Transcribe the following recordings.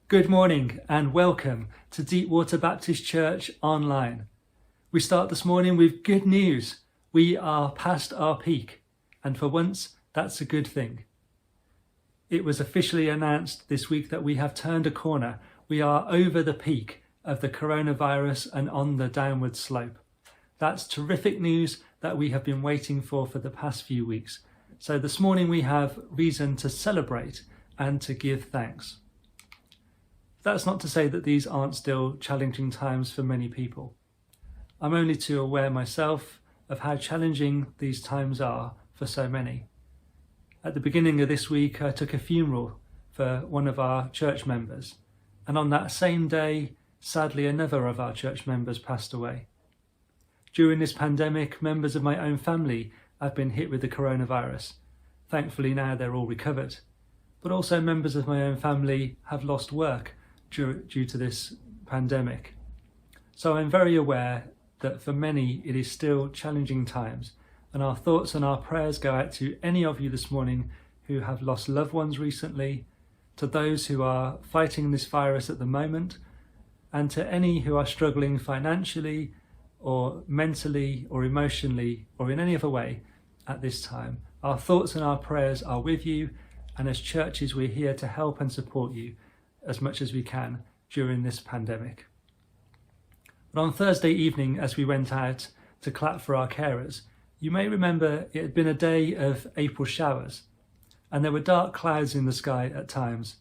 Good morning and welcome to Deepwater Baptist Church Online. We start this morning with good news. We are past our peak, and for once, that's a good thing. It was officially announced this week that we have turned a corner. We are over the peak of the coronavirus and on the downward slope. That's terrific news that we have been waiting for the past few weeks. So this morning we have reason to celebrate and to give thanks. That's not to say that these aren't still challenging times for many people. I'm only too aware myself of how challenging these times are for so many. At the beginning of this week, I took a funeral for one of our church members, and on that same day, sadly, another of our church members passed away. During this pandemic, members of my own family have been hit with the coronavirus. Thankfully now they're all recovered, but also members of my own family have lost work due to this pandemic. So I'm very aware that for many it is still challenging times, and our thoughts and our prayers go out to any of you this morning who have lost loved ones recently, to those who are fighting this virus at the moment, and to any who are struggling financially or mentally or emotionally or in any other way at this time. Our thoughts and our prayers are with you, and as churches we're here to help and support you as much as we can during this pandemic. But on Thursday evening, as we went out to clap for our carers, you may remember it had been a day of April showers, and there were dark clouds in the sky at times.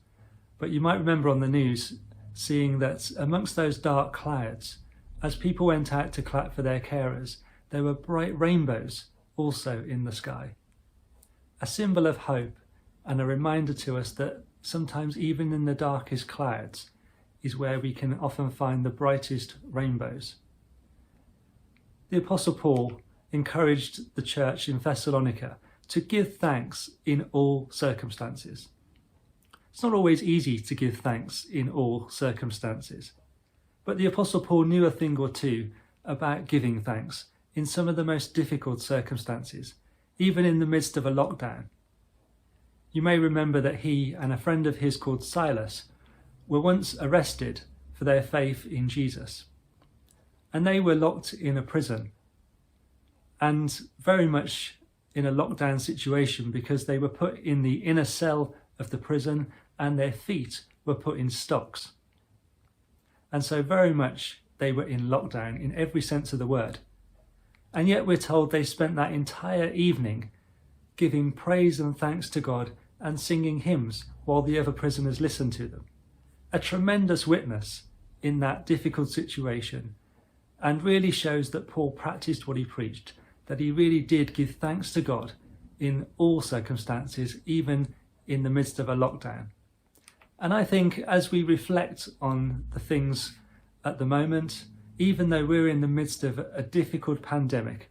But you might remember on the news seeing that amongst those dark clouds, as people went out to clap for their carers, there were bright rainbows also in the sky. A symbol of hope and a reminder to us that sometimes even in the darkest clouds is where we can often find the brightest rainbows. The Apostle Paul encouraged the church in Thessalonica to give thanks in all circumstances. It's not always easy to give thanks in all circumstances, but the Apostle Paul knew a thing or two about giving thanks in some of the most difficult circumstances, even in the midst of a lockdown. You may remember that he and a friend of his called Silas were once arrested for their faith in Jesus. And they were locked in a prison, and very much in a lockdown situation because they were put in the inner cell of the prison and their feet were put in stocks. And so very much they were in lockdown in every sense of the word. And yet we're told they spent that entire evening giving praise and thanks to God and singing hymns while the other prisoners listened to them. A tremendous witness in that difficult situation, and really shows that Paul practiced what he preached, that he really did give thanks to God in all circumstances, even in the midst of a lockdown. And I think as we reflect on the things at the moment, even though we're in the midst of a difficult pandemic,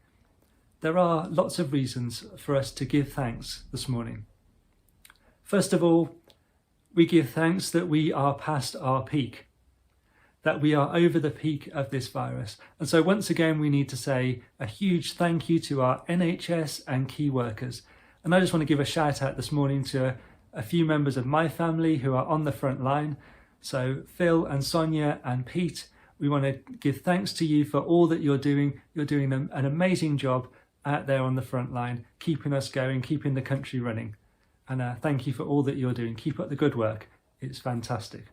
there are lots of reasons for us to give thanks this morning. First of all, we give thanks that we are past our peak, that we are over the peak of this virus. And so once again, we need to say a huge thank you to our NHS and key workers. And I just want to give a shout out this morning to a few members of my family who are on the front line. So Phil and Sonia and Pete, we want to give thanks to you for all that you're doing. You're doing an amazing job out there on the front line, keeping us going, keeping the country running. And thank you for all that you're doing. Keep up the good work. It's fantastic.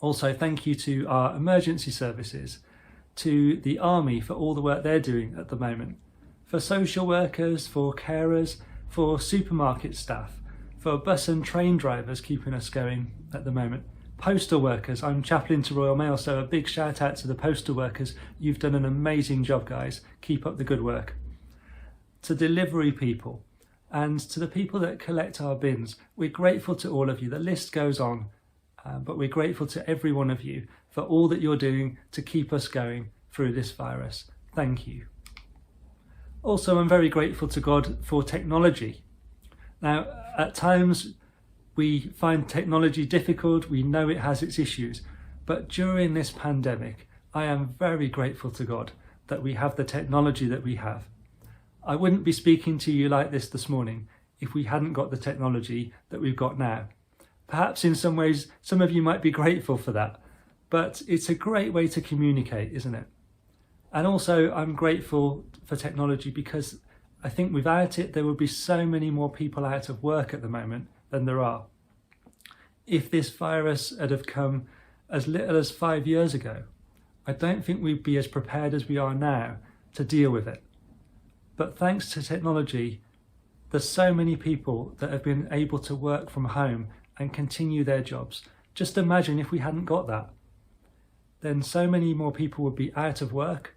Also, thank you to our emergency services, to the Army for all the work they're doing at the moment, for social workers, for carers, for supermarket staff, for bus and train drivers keeping us going at the moment. Postal workers, I'm chaplain to Royal Mail, so a big shout out to the postal workers. You've done an amazing job, guys. Keep up the good work. To delivery people, and to the people that collect our bins, we're grateful to all of you. The list goes on, but we're grateful to every one of you for all that you're doing to keep us going through this virus. Thank you. Also, I'm very grateful to God for technology. Now, at times we find technology difficult. We know it has its issues, but during this pandemic, I am very grateful to God that we have the technology that we have. I wouldn't be speaking to you like this morning if we hadn't got the technology that we've got now. Perhaps in some ways, some of you might be grateful for that, but it's a great way to communicate, isn't it? And also, I'm grateful for technology because I think without it, there would be so many more people out of work at the moment than there are. If this virus had have come as little as 5 years ago, I don't think we'd be as prepared as we are now to deal with it. But thanks to technology, there's so many people that have been able to work from home and continue their jobs. Just imagine if we hadn't got that. Then so many more people would be out of work.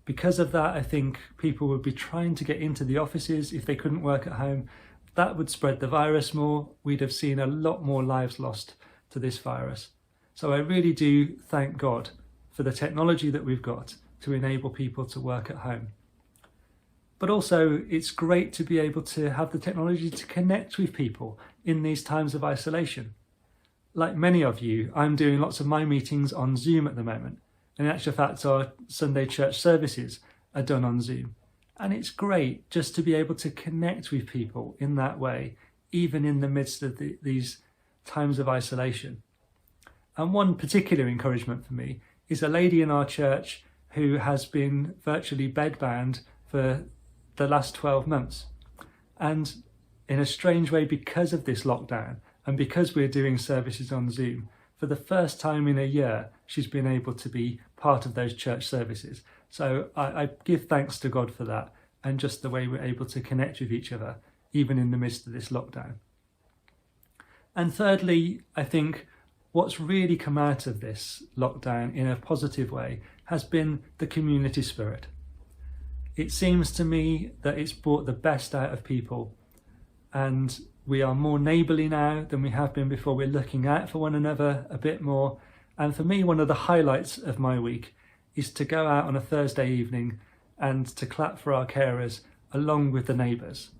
Because of that, I think people would be trying to get into the offices if they couldn't work at home. That would spread the virus more. We'd have seen a lot more lives lost to this virus. So I really do thank God for the technology that we've got to enable people to work at home. But also, it's great to be able to have the technology to connect with people in these times of isolation. Like many of you, I'm doing lots of my meetings on Zoom at the moment. In actual fact, our Sunday church services are done on Zoom. And it's great just to be able to connect with people in that way, even in the midst of these times of isolation. And one particular encouragement for me is a lady in our church who has been virtually bedbound for the last 12 months. And in a strange way, because of this lockdown and because we're doing services on Zoom, for the first time in a year, she's been able to be part of those church services. So I give thanks to God for that and just the way we're able to connect with each other, even in the midst of this lockdown. And thirdly, I think what's really come out of this lockdown in a positive way has been the community spirit. It seems to me that it's brought the best out of people, and we are more neighbourly now than we have been before. We're looking out for one another a bit more. And for me, one of the highlights of my week is to go out on a Thursday evening and to clap for our carers along with the neighbours.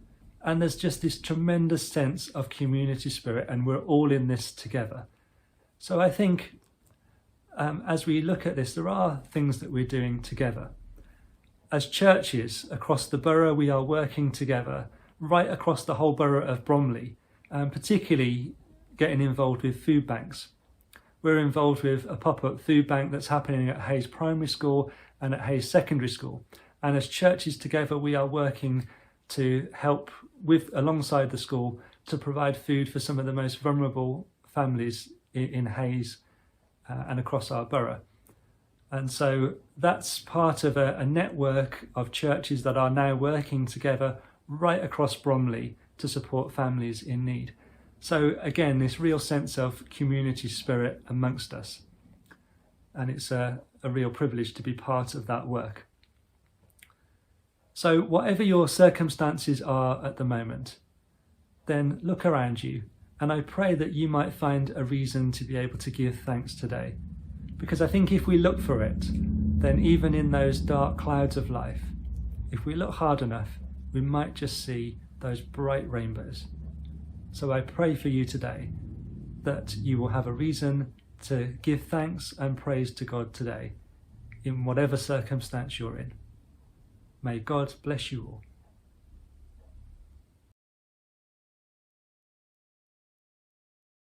And there's just this tremendous sense of community spirit, and we're all in this together. So I think as we look at this, there are things that we're doing together. As churches across the borough, we are working together right across the whole borough of Bromley, particularly getting involved with food banks. We're involved with a pop-up food bank that's happening at Hayes Primary School and at Hayes Secondary School. And as churches together, we are working to help alongside the school to provide food for some of the most vulnerable families in Hayes and across our borough. And so that's part of a network of churches that are now working together right across Bromley to support families in need. So again, this real sense of community spirit amongst us. And it's a real privilege to be part of that work. So whatever your circumstances are at the moment, then look around you. And I pray that you might find a reason to be able to give thanks today. Because I think if we look for it, then even in those dark clouds of life, if we look hard enough, we might just see those bright rainbows. So I pray for you today that you will have a reason to give thanks and praise to God today, in whatever circumstance you're in. May God bless you all.